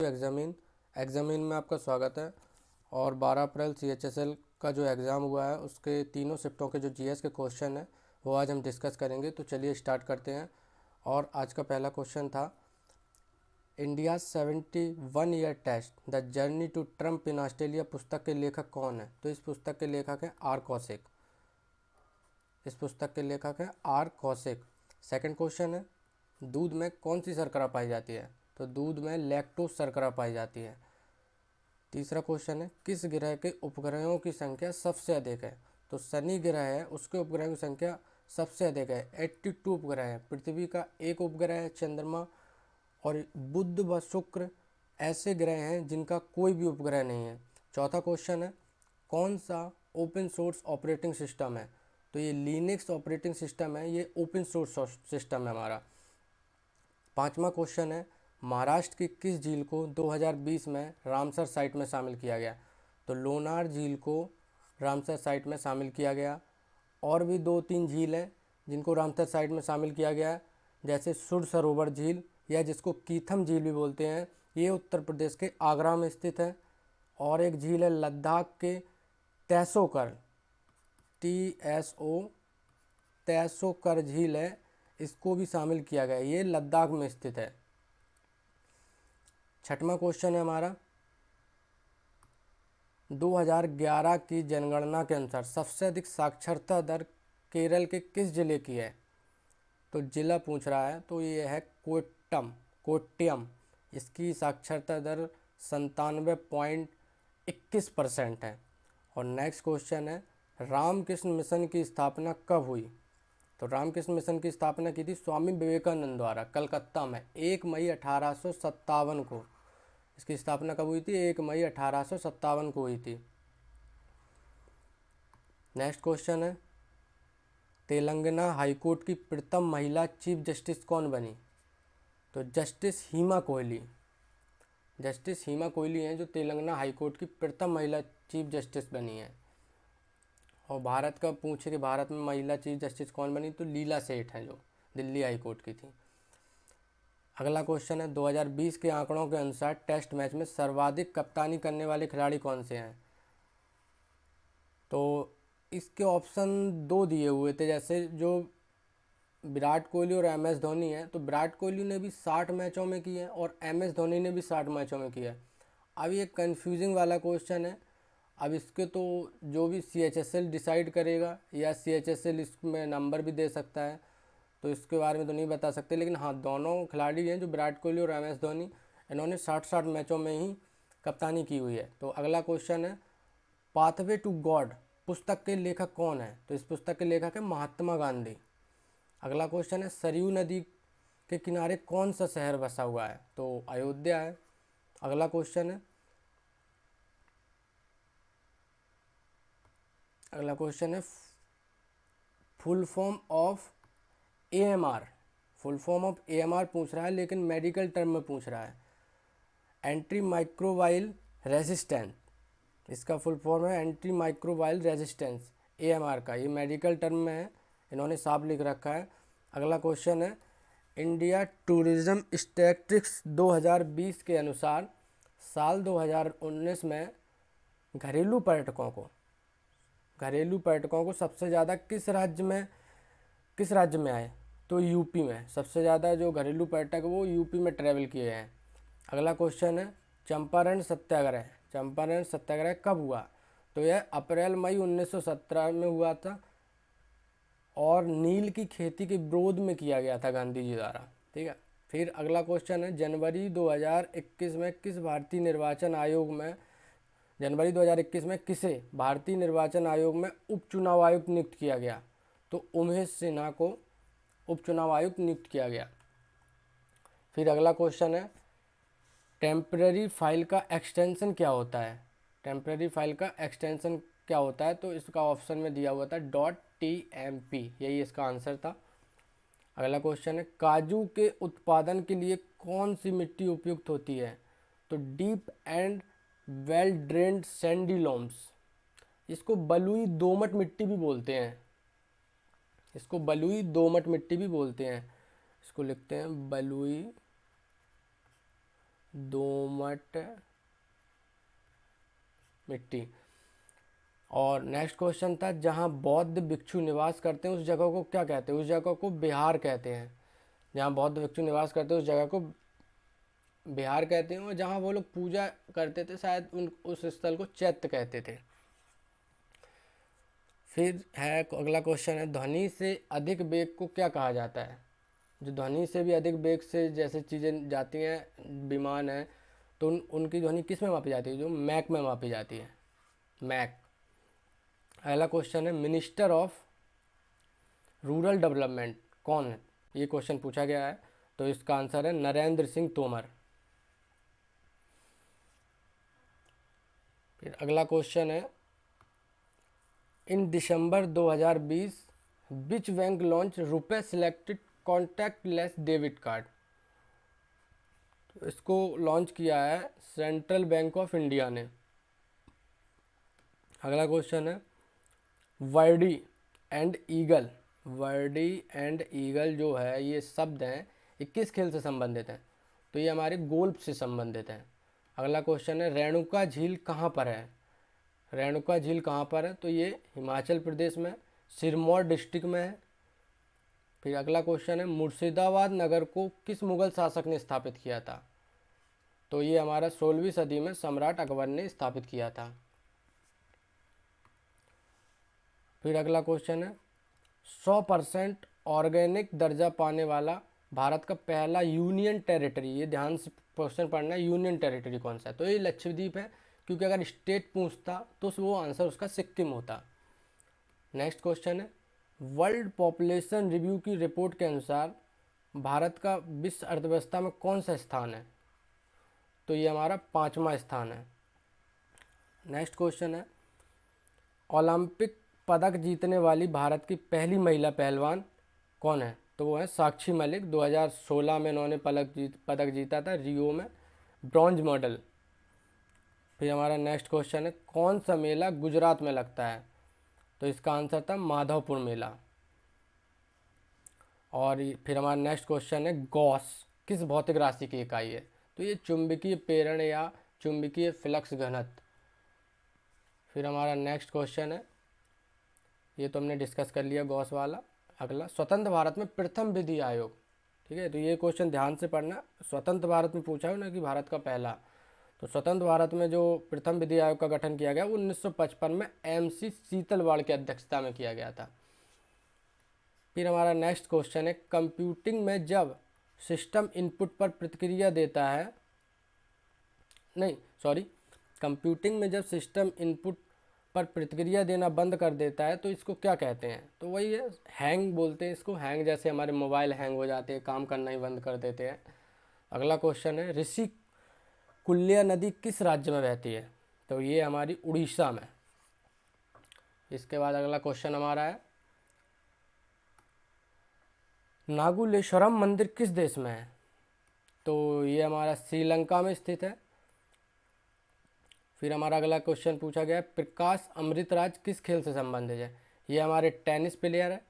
Examine में आपका स्वागत है। और 12 अप्रैल CHSL का जो एग्ज़ाम हुआ है उसके तीनों शिफ्टों के जो GS के क्वेश्चन हैं वो आज हम डिस्कस करेंगे। तो चलिए स्टार्ट करते हैं। और आज का पहला क्वेश्चन था, India 71 year test the journey to triumph in Australia पुस्तक के लेखक कौन है? तो इस पुस्तक के लेखक हैं आर कौशिक। इस पुस्तक के लेखक हैं आर कौशिक। सेकंड क्वेश्चन है, दूध में कौन सी शर्करा पाई जाती है? तो दूध में लैक्टोज शर्करा पाई जाती है। तीसरा क्वेश्चन है, किस ग्रह के उपग्रहों की संख्या सबसे अधिक है? तो शनि ग्रह है, उसके उपग्रह की संख्या सबसे अधिक है, 82 उपग्रह है। पृथ्वी का एक उपग्रह है चंद्रमा, और बुध व शुक्र ऐसे ग्रह हैं जिनका कोई भी उपग्रह नहीं है। चौथा क्वेश्चन है, कौन सा ओपन सोर्स ऑपरेटिंग सिस्टम है? तो ये लिनक्स ऑपरेटिंग सिस्टम है, ये ओपन सोर्स सिस्टम है हमारा। पांचवा क्वेश्चन है, महाराष्ट्र की किस झील को 2020 में रामसर साइट में शामिल किया गया? तो लोनार झील को रामसर साइट में शामिल किया गया। और भी 2-3 झील हैं जिनको रामसर साइट में शामिल किया गया है, जैसे सुर सरोवर झील या जिसको कीथम झील भी बोलते हैं, ये उत्तर प्रदेश के आगरा में स्थित है। और एक झील है लद्दाख के तैसोकर, TSO तैसोकर झील है, इसको भी शामिल किया गया है, ये लद्दाख में स्थित है। छठवां क्वेश्चन है हमारा, 2011 की जनगणना के अनुसार सबसे अधिक साक्षरता दर केरल के किस जिले की है? तो जिला पूछ रहा है, तो ये है कोट्टयम। इसकी साक्षरता दर 97.21% है। और नेक्स्ट क्वेश्चन है, रामकृष्ण मिशन की स्थापना कब हुई? तो रामकृष्ण मिशन की स्थापना की थी स्वामी विवेकानंद द्वारा कलकत्ता में 1 मई 1857 को। इसकी स्थापना कब हुई थी? 1 मई 1857 को हुई थी। नेक्स्ट क्वेश्चन है, तेलंगाना हाईकोर्ट की प्रथम महिला चीफ जस्टिस कौन बनी? तो जस्टिस हीमा कोहली। जस्टिस हीमा कोहली हैं जो तेलंगाना हाईकोर्ट की प्रथम महिला चीफ जस्टिस बनी है। और भारत का पूछे कि भारत में महिला चीफ जस्टिस कौन बनी? तो लीला सेठ हैं जो दिल्ली हाई कोर्ट की थी। अगला क्वेश्चन है, 2020 के आंकड़ों के अनुसार टेस्ट मैच में सर्वाधिक कप्तानी करने वाले खिलाड़ी कौन से हैं? तो इसके ऑप्शन 2 दिए हुए थे, जैसे जो विराट कोहली और MS धोनी है, तो विराट कोहली ने भी 60 मैचों में की है और MS धोनी ने भी 60 मैचों में किया है। अब ये कंफ्यूजिंग वाला क्वेश्चन है। अब इसके तो जो भी CHSL डिसाइड करेगा, या CHSL इसमें नंबर भी दे सकता है, तो इसके बारे में तो नहीं बता सकते। लेकिन हाँ, दोनों खिलाड़ी हैं जो विराट कोहली और MS धोनी, इन्होंने 60 मैचों में ही कप्तानी की हुई है। तो अगला क्वेश्चन है, पाथवे टू गॉड पुस्तक के लेखक कौन है? तो इस पुस्तक के लेखक है महात्मा गांधी। अगला क्वेश्चन है, सरयू नदी के किनारे कौन सा शहर बसा हुआ है? तो अयोध्या है। अगला क्वेश्चन है, full form of AMR। Full form of AMR पूछ रहा है, लेकिन मेडिकल टर्म में पूछ रहा है। एंटी माइक्रोबाइल रेजिस्टेंस, इसका फुल फॉर्म है एंटी माइक्रोबाइल रेजिस्टेंस, AMR का। ये मेडिकल टर्म में है, इन्होंने साफ लिख रखा है। अगला क्वेश्चन है, इंडिया टूरिज्म स्टैटिस्टिक्स 2020 के अनुसार साल 2019 में घरेलू पर्यटकों को सबसे ज़्यादा किस राज्य में आए? तो यूपी में सबसे ज़्यादा जो घरेलू पर्यटक वो यूपी में ट्रैवल किए हैं। अगला क्वेश्चन है, चंपारण सत्याग्रह कब हुआ? तो यह अप्रैल मई 1917 में हुआ था, और नील की खेती के विरोध में किया गया था गांधी जी द्वारा। ठीक है। फिर अगला क्वेश्चन है, जनवरी 2021 में किसे भारतीय निर्वाचन आयोग में उपचुनाव आयुक्त नियुक्त किया गया? तो उमेश सिन्हा को उपचुनाव आयुक्त नियुक्त किया गया। फिर अगला क्वेश्चन है, टेम्पररी फाइल का एक्सटेंशन क्या होता है? तो इसका ऑप्शन में दिया हुआ था .tmp, यही इसका आंसर था। अगला क्वेश्चन है, काजू के उत्पादन के लिए कौन सी मिट्टी उपयुक्त होती है? तो deep and well drained sandy loams. इसको बलुई दोमट मिट्टी भी बोलते हैं। इसको लिखते हैं बलुई दोमट मिट्टी। और नेक्स्ट क्वेश्चन था, जहाँ बौद्ध भिक्षु निवास करते हैं उस जगह को क्या कहते हैं? उस जगह को बिहार कहते हैं। जहाँ बौद्ध भिक्षु निवास करते हैं उस जगह को बिहार कहते हैं। और जहाँ वो लोग पूजा करते थे शायद उस स्थल को चैत्य कहते थे। फिर है अगला क्वेश्चन है, ध्वनि से अधिक वेग को क्या कहा जाता है? जो ध्वनि से भी अधिक वेग से जैसे चीज़ें जाती हैं, विमान है, तो उनकी ध्वनि किस में मापी जाती है? जो मैक में मापी जाती है, मैक। अगला क्वेश्चन है, मिनिस्टर ऑफ रूरल डेवलपमेंट कौन है? ये क्वेश्चन पूछा गया है, तो इसका आंसर है नरेंद्र सिंह तोमर। फिर अगला क्वेश्चन है, इन दिसंबर 2020 विच बैंक लॉन्च रुपए सिलेक्टेड कॉन्टैक्टलेस डेबिट कार्ड? तो इसको लॉन्च किया है सेंट्रल बैंक ऑफ इंडिया ने। अगला क्वेश्चन है, Verde and eagle. Verde and eagle जो है ये शब्द हैं, ये किस खेल से संबंधित हैं? तो ये हमारे गोल्फ से संबंधित हैं। अगला क्वेश्चन है, रेणुका झील कहाँ पर है? रेणुका झील कहाँ पर है? तो ये हिमाचल प्रदेश में सिरमौर डिस्ट्रिक्ट में है। फिर अगला क्वेश्चन है, मुर्शिदाबाद नगर को किस मुगल शासक ने स्थापित किया था? तो ये हमारा 16वीं सदी में सम्राट अकबर ने स्थापित किया था। फिर अगला क्वेश्चन है, 100% ऑर्गेनिक दर्जा पाने वाला भारत का पहला यूनियन टेरिटरी, ये ध्यान से क्वेश्चन पढ़ना है, यूनियन टेरिटरी कौन सा है? तो ये लक्षद्वीप है, क्योंकि अगर स्टेट पूछता तो वो आंसर उसका सिक्किम होता। नेक्स्ट क्वेश्चन है, वर्ल्ड पॉपुलेशन रिव्यू की रिपोर्ट के अनुसार भारत का विश्व अर्थव्यवस्था में कौन सा स्थान है? तो ये हमारा 5वां स्थान है। नेक्स्ट क्वेश्चन है, ओलंपिक पदक जीतने वाली भारत की पहली महिला पहलवान कौन है? तो वो है साक्षी मलिक। 2016 में इन्होंने पदक जीता था रियो में, ब्रॉन्ज मेडल। फिर हमारा नेक्स्ट क्वेश्चन है, कौन सा मेला गुजरात में लगता है? तो इसका आंसर था माधवपुर मेला। और फिर हमारा नेक्स्ट क्वेश्चन है, गॉस किस भौतिक राशि की इकाई है? तो ये चुंबकीय प्रेरण या चुंबकीय फ्लक्स घनत्व। फिर हमारा नेक्स्ट क्वेश्चन है, ये तो हमने डिस्कस कर लिया गॉस वाला। अगला, स्वतंत्र भारत में प्रथम विधि आयोग। ठीक है, तो ये क्वेश्चन ध्यान से पढ़ना। स्वतंत्र भारत में पूछा हो ना कि भारत का पहला, तो स्वतंत्र भारत में जो प्रथम विधि आयोग का गठन किया गया 1955 में MC शीतलवाड़ की अध्यक्षता में किया गया था। फिर हमारा नेक्स्ट क्वेश्चन है, कंप्यूटिंग में जब सिस्टम इनपुट पर प्रतिक्रिया देता है, नहीं सॉरी, कंप्यूटिंग में जब सिस्टम इनपुट पर प्रतिक्रिया देना बंद कर देता है तो इसको क्या कहते हैं? तो वही है, हैंग बोलते हैं इसको। हैंग जैसे हमारे मोबाइल हैंग हो जाते हैं, काम करना ही बंद कर देते हैं। अगला क्वेश्चन है, ऋषि कुल्या नदी किस राज्य में बहती है? तो ये हमारी उड़ीसा में। इसके बाद अगला क्वेश्चन हमारा है, नागुलेश्वरम मंदिर किस देश में है? तो ये हमारा श्रीलंका में स्थित है। फिर हमारा अगला क्वेश्चन पूछा गया है, प्रकाश अमृतराज किस खेल से संबंधित है? ये हमारे टेनिस प्लेयर है।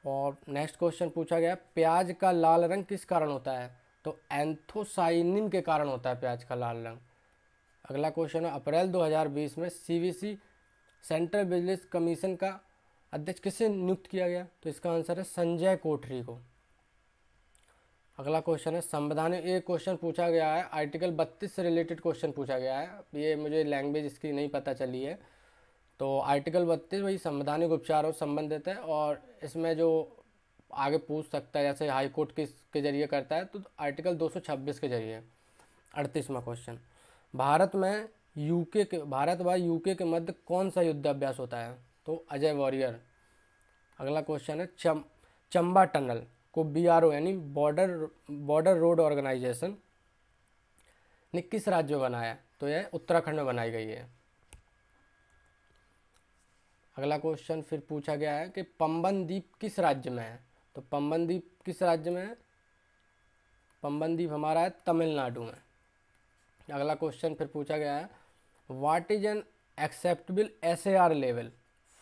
और नेक्स्ट क्वेश्चन पूछा गया, प्याज का लाल रंग किस कारण होता है? तो एंथोसाइनिन के कारण होता है प्याज का लाल रंग। अगला क्वेश्चन है, अप्रैल 2020 में CBC सेंट्रल बिजनेस कमीशन का अध्यक्ष किसे नियुक्त किया गया? तो इसका आंसर है संजय कोठरी को। अगला क्वेश्चन है, संवैधानिक, एक क्वेश्चन पूछा गया है आर्टिकल 32 से रिलेटेड क्वेश्चन पूछा गया है। ये मुझे लैंग्वेज इसकी नहीं पता चली है। तो आर्टिकल 32 वही संवैधानिक उपचारों से संबंधित है, और इसमें जो आगे पूछ सकता है जैसे हाई कोर्ट किसके जरिए करता है, तो आर्टिकल 226 के जरिए। 38वां क्वेश्चन, भारत व यूके के मध्य कौन सा युद्ध अभ्यास होता है? तो अजय वॉरियर। अगला क्वेश्चन है, चंबा टनल को BRO यानी बॉर्डर रोड ऑर्गेनाइजेशन ने किस राज्य में बनाया? तो यह उत्तराखंड में बनाई गई है। अगला क्वेश्चन फिर पूछा गया है कि पंबन द्वीप किस राज्य में है? तो पंबन द्वीप किस राज्य में है? पंबन द्वीप हमारा है तमिलनाडु में। अगला क्वेश्चन फिर पूछा गया है, what is an acceptable SAR level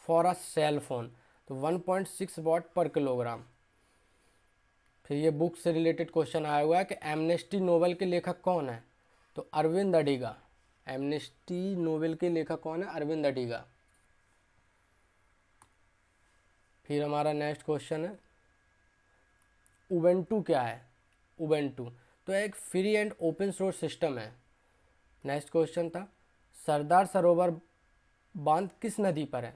for a cell phone? तो 1.6 वाट पर किलोग्राम। फिर ये बुक से रिलेटेड क्वेश्चन आया हुआ है कि एमनेस्टी नोवेल के लेखक कौन है, तो अरविंद अडिगा। एमनेस्टी नोवेल के लेखक कौन है, अरविंद अडिगा। फिर हमारा नेक्स्ट क्वेश्चन है उबेंटू क्या है। उबेंटू तो एक free and open source system है। नेक्स्ट क्वेश्चन था सरदार सरोवर बांध किस नदी पर है,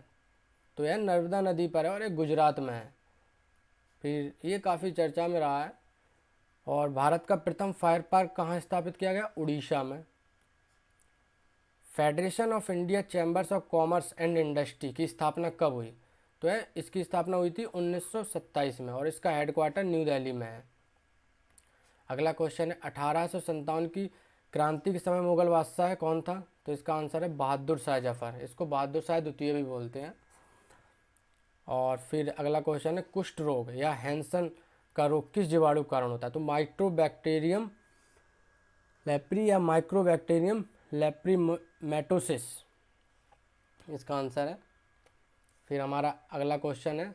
तो यह नर्मदा नदी पर है और एक गुजरात में है। फिर ये काफ़ी चर्चा में रहा है। और भारत का प्रथम फायर पार्क कहाँ स्थापित किया गया, उड़ीसा में। Federation of India chambers of commerce and industry की स्थापना कब हुई, तो है इसकी स्थापना हुई थी 1927 में और इसका हेडक्वार्टर न्यू दिल्ली में है। अगला क्वेश्चन है 1857 की क्रांति के समय मुगल बादशाह कौन था, तो इसका आंसर है बहादुर शाह जफर। इसको बहादुर शाह द्वितीय भी बोलते हैं। और फिर अगला क्वेश्चन है कुष्ठ रोग या हैंसन का रोग किस जीवाणु के कारण होता है, तो माइक्रोबैक्टीरियम लेप्री या माइक्रोबैक्टीरियम लेप्रीमेटोसिस इसका आंसर है। फिर हमारा अगला क्वेश्चन है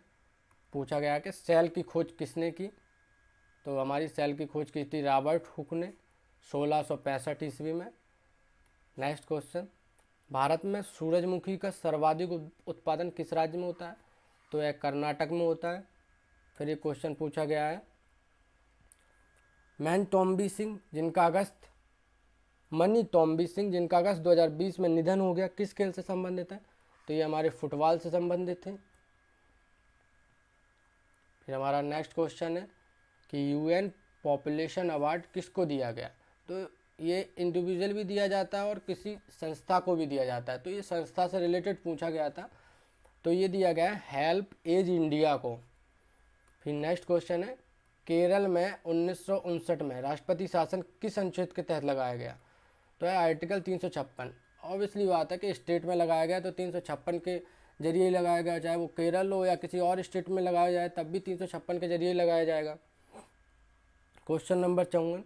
पूछा गया कि सेल की खोज किसने की, तो हमारी सेल की खोज की थी रॉबर्ट हुक ने 1665 ईस्वी में। नेक्स्ट क्वेश्चन भारत में सूरजमुखी का सर्वाधिक उत्पादन किस राज्य में होता है, तो यह कर्नाटक में होता है। फिर एक क्वेश्चन पूछा गया है मनी टॉम्बी सिंह जिनका अगस्त 2020 में निधन हो गया किस खेल से संबंधित है, तो ये हमारे फुटबॉल से संबंधित है। फिर हमारा नेक्स्ट क्वेश्चन है कि यूएन पॉपुलेशन अवार्ड किसको दिया गया, तो ये इंडिविजुअल भी दिया जाता है और किसी संस्था को भी दिया जाता है, तो ये संस्था से रिलेटेड पूछा गया था, तो ये दिया गया है हेल्प एज इंडिया को। फिर नेक्स्ट क्वेश्चन है केरल में 1959 में राष्ट्रपति शासन किस अनुच्छेद के तहत लगाया गया, तो है आर्टिकल 356। ऑब्वियसली बात है कि स्टेट में लगाया गया तो 356 के जरिए ही लगाया गया, चाहे वो केरल हो या किसी और स्टेट में लगाया जाए तब भी 356 के जरिए ही लगाया जाएगा। क्वेश्चन नंबर 54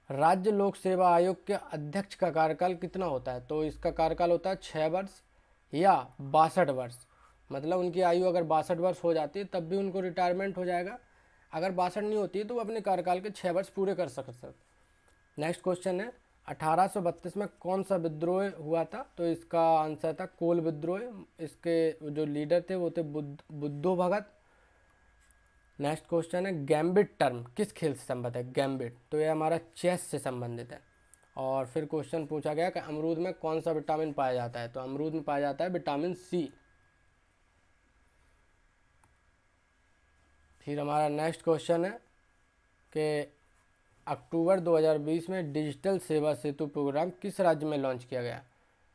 राज्य लोक सेवा आयोग के अध्यक्ष का कार्यकाल कितना होता है, तो इसका कार्यकाल होता है 6 वर्ष या 62 वर्ष। मतलब उनकी आयु अगर 62 वर्ष हो जाती है तब भी उनको रिटायरमेंट हो जाएगा, अगर 62 नहीं होती है तो वो अपने कार्यकाल के 6 वर्ष पूरे कर सकते। नेक्स्ट क्वेश्चन है 1832 में कौन सा विद्रोह हुआ था, तो इसका आंसर था कोल विद्रोह। इसके जो लीडर थे वो थे बुद्धो भगत। नेक्स्ट क्वेश्चन है गैम्बिट टर्म किस खेल से संबंधित है, गैम्बिट तो ये हमारा चेस से संबंधित है। और फिर क्वेश्चन पूछा गया कि अमरूद में कौन सा विटामिन पाया जाता है, तो अमरूद में पाया जाता है विटामिन सी। फिर हमारा नेक्स्ट क्वेश्चन है कि अक्टूबर 2020 में डिजिटल सेवा सेतु प्रोग्राम किस राज्य में लॉन्च किया गया,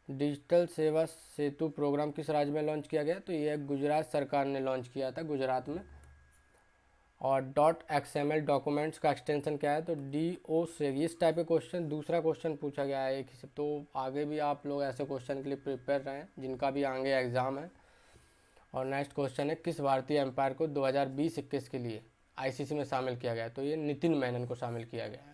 डिजिटल सेवा सेतु प्रोग्राम किस राज्य में लॉन्च किया गया, तो ये गुजरात सरकार ने लॉन्च किया था, गुजरात में। और .xml डॉक्यूमेंट्स का एक्सटेंशन क्या है, तो DO से इस टाइप के क्वेश्चन दूसरा क्वेश्चन पूछा गया है एक ही से, तो आगे भी आप लोग ऐसे क्वेश्चन के लिए प्रिपेयर रहें जिनका भी आगे एग्ज़ाम है। और नेक्स्ट क्वेश्चन है किस भारतीय एम्पायर को 2020-21 के लिए ICC में शामिल किया गया, तो ये नितिन मेनन को शामिल किया गया है।